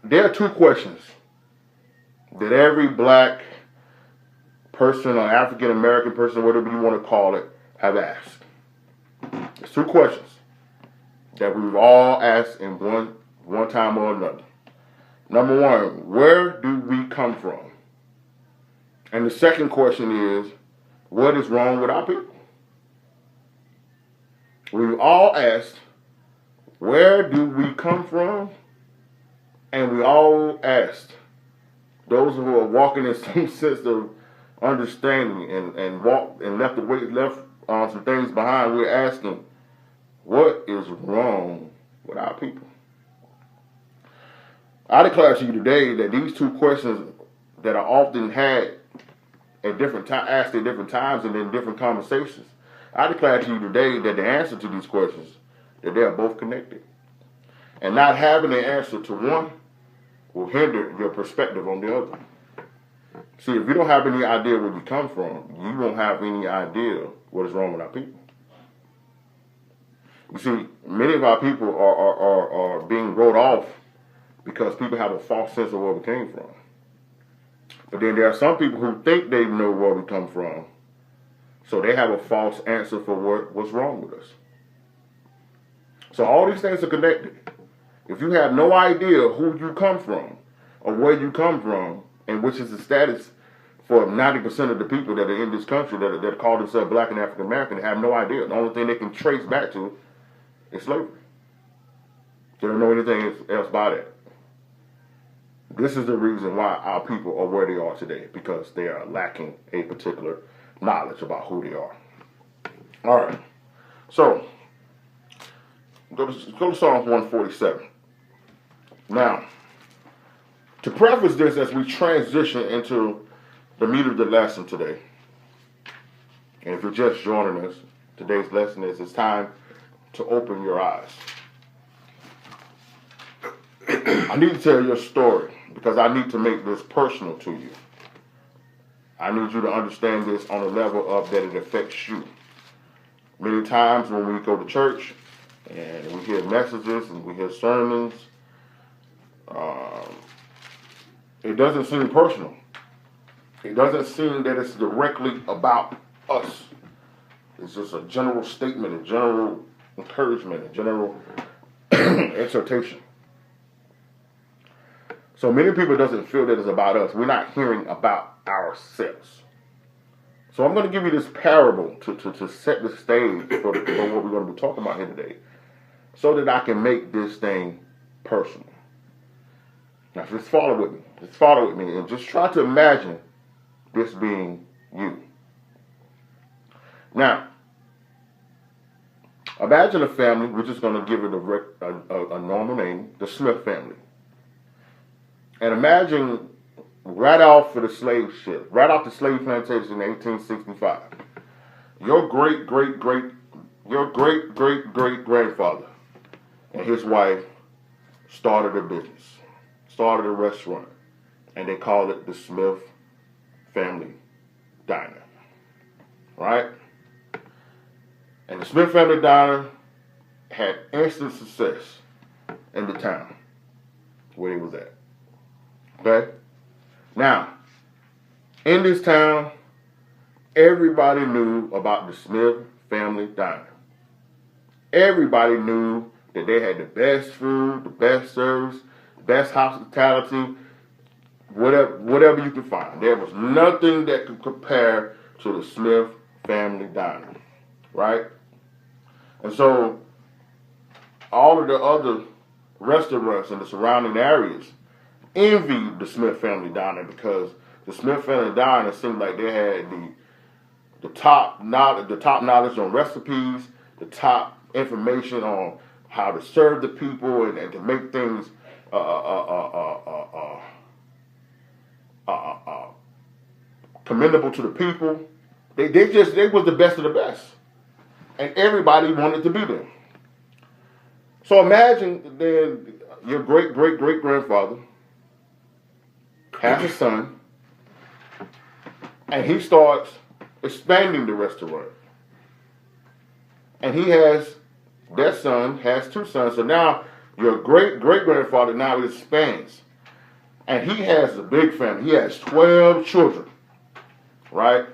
there are two questions that every black person or African American person, whatever you want to call it, have asked. There's two questions that we've all asked in one time or another. Number one, where do we come from? And the second question is, what is wrong with our people? We've all asked, where do we come from? And we all asked, those who are walking in some sense of understanding and walked and left some things behind, we're asking, what is wrong with our people? I declare to you today that these two questions that are often had at different times, asked at different times and in different conversations, I declare to you today that the answer to these questions, that they are both connected. And not having an answer to one will hinder your perspective on the other. See, if you don't have any idea where you come from, you won't have any idea what is wrong with our people. You see, many of our people are being wrote off because people have a false sense of where we came from. But then there are some people who think they know where we come from, so they have a false answer for what's wrong with us. So all these things are connected. If you have no idea who you come from or where you come from, and which is the status for 90% of the people that are in this country that call themselves black and African American, they have no idea. The only thing they can trace back to is slavery. They don't know anything else about it. This is the reason why our people are where they are today, because they are lacking a particular knowledge about who they are. All right. So, go to Psalms 147. Now, to preface this as we transition into the meat of the lesson today, and if you're just joining us, today's lesson is it's time to open your eyes. I need to tell you a story because I need to make this personal to you. I need you to understand this on a level of that it affects you. Many times when we go to church and we hear messages and we hear sermons, it doesn't seem personal. It doesn't seem that it's directly about us. It's just a general statement, a general encouragement, a general exhortation. So many people doesn't feel that it's about us. We're not hearing about ourselves. So I'm going to give you this parable to set the stage for what we're going to be talking about here today, so that I can make this thing personal. Now just follow with me. Just follow with me and just try to imagine this being you. Now, imagine a family. We're just going to give it a normal name, the Smith family. And imagine right off of the slave ship, right off the slave plantation in 1865, your great grandfather and his wife started a business, started a restaurant, and they called it the Smith Family Diner, right? And the Smith Family Diner had instant success in the town where he was at. Okay? Now, in this town, everybody knew about the Smith Family Diner. Everybody knew that they had the best food, the best service, the best hospitality, whatever you could find. There was nothing that could compare to the Smith Family Diner, right? And so, all of the other restaurants in the surrounding areas envied the Smith Family Diner because the Smith Family Diner seemed like they had the top knowledge on recipes, the top information on how to serve the people and to make things commendable to the people. They was the best of the best, and everybody wanted to be there. So imagine then your great grandfather has a son, and he starts expanding the restaurant. And that son has two sons. So now your great grandfather now expands. And he has a big family. He has 12 children, right?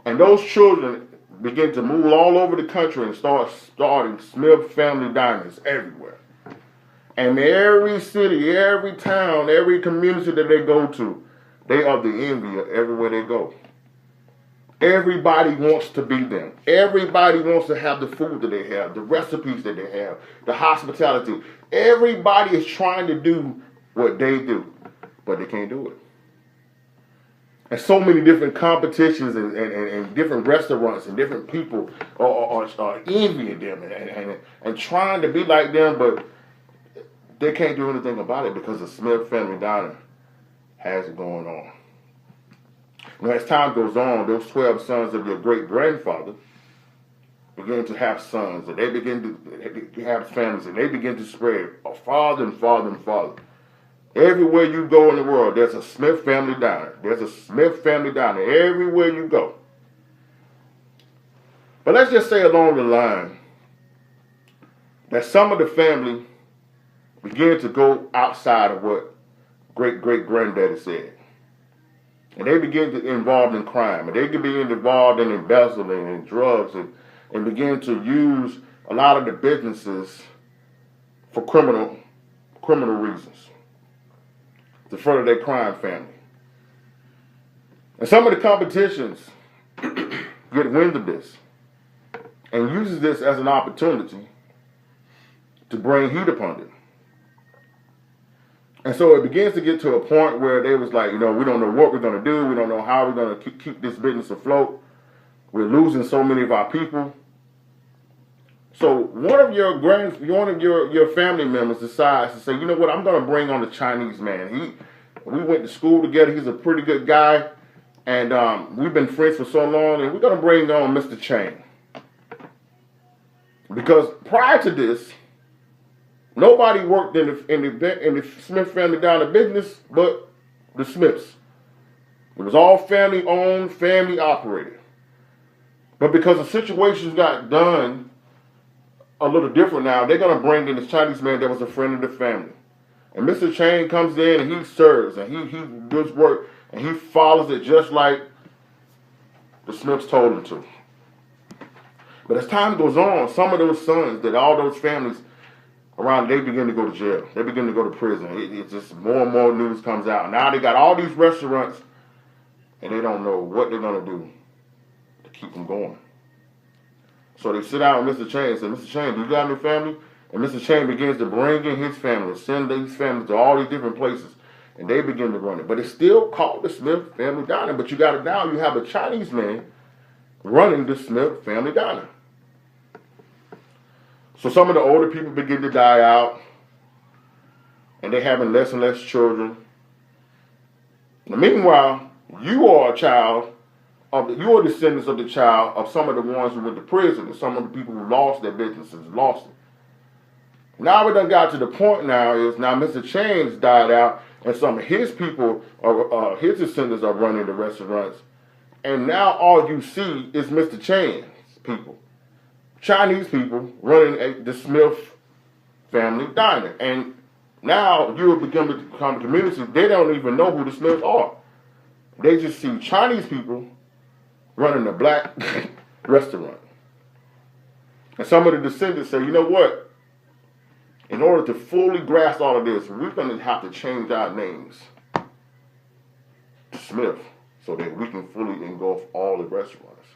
And those children begin to move all over the country and start starting Smith family diners everywhere. And every city, every town, every community that they go to, they are the envy of everywhere they go. Everybody wants to be them. Everybody wants to have the food that they have, the recipes that they have, the hospitality. Everybody is trying to do what they do, but they can't do it. And so many different competitions and different restaurants and different people are envying them and trying to be like them, but they can't do anything about it because the Smith family diner has it going on. Now, as time goes on, those 12 sons of your great-grandfather begin to have sons, and they begin to have families, and they begin to spread farther and farther and farther. Everywhere you go in the world, there's a Smith family diner. There's a Smith family diner everywhere you go. But let's just say along the line that some of the family began to go outside of what great-great-granddaddy said. And they begin to involved in crime. And they can be involved in embezzling and drugs and begin to use a lot of the businesses for criminal reasons to further their crime family. And some of the competitions get wind of this and uses this as an opportunity to bring heat upon it. And so it begins to get to a point where they was like, we don't know what we're going to do. We don't know how we're going to keep this business afloat. We're losing so many of our people. So one of your family members decides to say, you know what, I'm going to bring on a Chinese man. We went to school together. He's a pretty good guy. And we've been friends for so long. And we're going to bring on Mr. Chang. Because prior to this, nobody worked in the Smith family diner business but the Smiths. It was all family owned, family operated. But because the situations got done a little different now, they're going to bring in this Chinese man that was a friend of the family. And Mr. Chang comes in and he serves and he does work and he follows it just like the Smiths told him to. But as time goes on, some of those sons that all those families around, they begin to go to jail. They begin to go to prison. It's just more and more news comes out. Now they got all these restaurants, and they don't know what they're going to do to keep them going. So they sit down with Mr. Chang and say, Mr. Chang, do you got any family? And Mr. Chang begins to bring in his family, send these families to all these different places, and they begin to run it. But it's still called the Smith Family Diner. But you got it now. You have a Chinese man running the Smith Family Diner. So some of the older people begin to die out, and they're having less and less children. Now, meanwhile, you are you are descendants of the child of some of the ones who went to prison, and some of the people who lost their businesses, lost it. Now we done got to the point now Mr. Chang's died out, and some of his people, his descendants are running the restaurants, and now all you see is Mr. Chang's people. Chinese people running the Smith family diner. And now you have become a community, they don't even know who the Smiths are. They just see Chinese people running a black restaurant. And some of the descendants say, you know what? In order to fully grasp all of this, we're going to have to change our names to Smith so that we can fully engulf all the restaurants.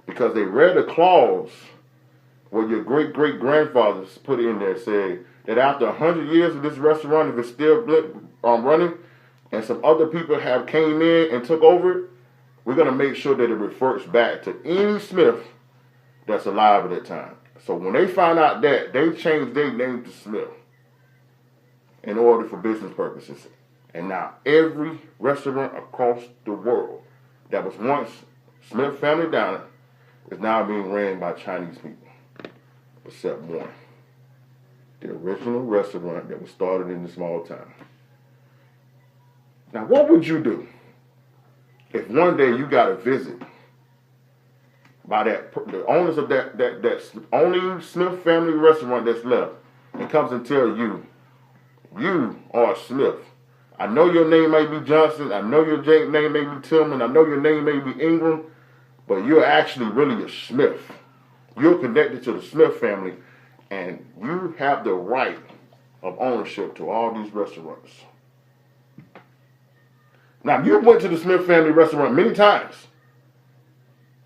Because they read a clause what your great-great-grandfathers put in there, said that after 100 years of this restaurant, if it's still running, and some other people have came in and took over it, we're going to make sure that it reverts back to any Smith that's alive at that time. So when they find out that, they changed their name to Smith in order for business purposes. And now every restaurant across the world that was once Smith Family Diner is now being ran by Chinese people. Except one. The original restaurant that was started in the small town. Now, what would you do if one day you got a visit by the owners of that only Smith family restaurant that's left and comes and tell you, you are Smith. I know your name may be Johnson. I know your name may be Tillman. I know your name may be Ingram. But you're actually really a Smith. You're connected to the Smith family. And you have the right of ownership to all these restaurants. Now, you went to the Smith family restaurant many times.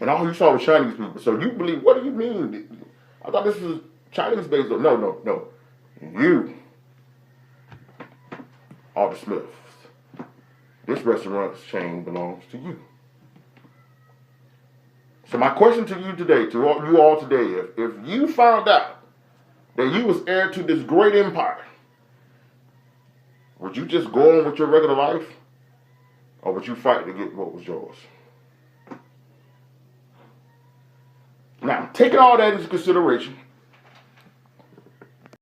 And all you saw was Chinese people. So you believe, what do you mean? I thought this was Chinese based. No. You are the Smiths. This restaurant chain belongs to you. So my question to you today, to you all today, if you found out that you was heir to this great empire, would you just go on with your regular life? Or would you fight to get what was yours? Now, taking all that into consideration,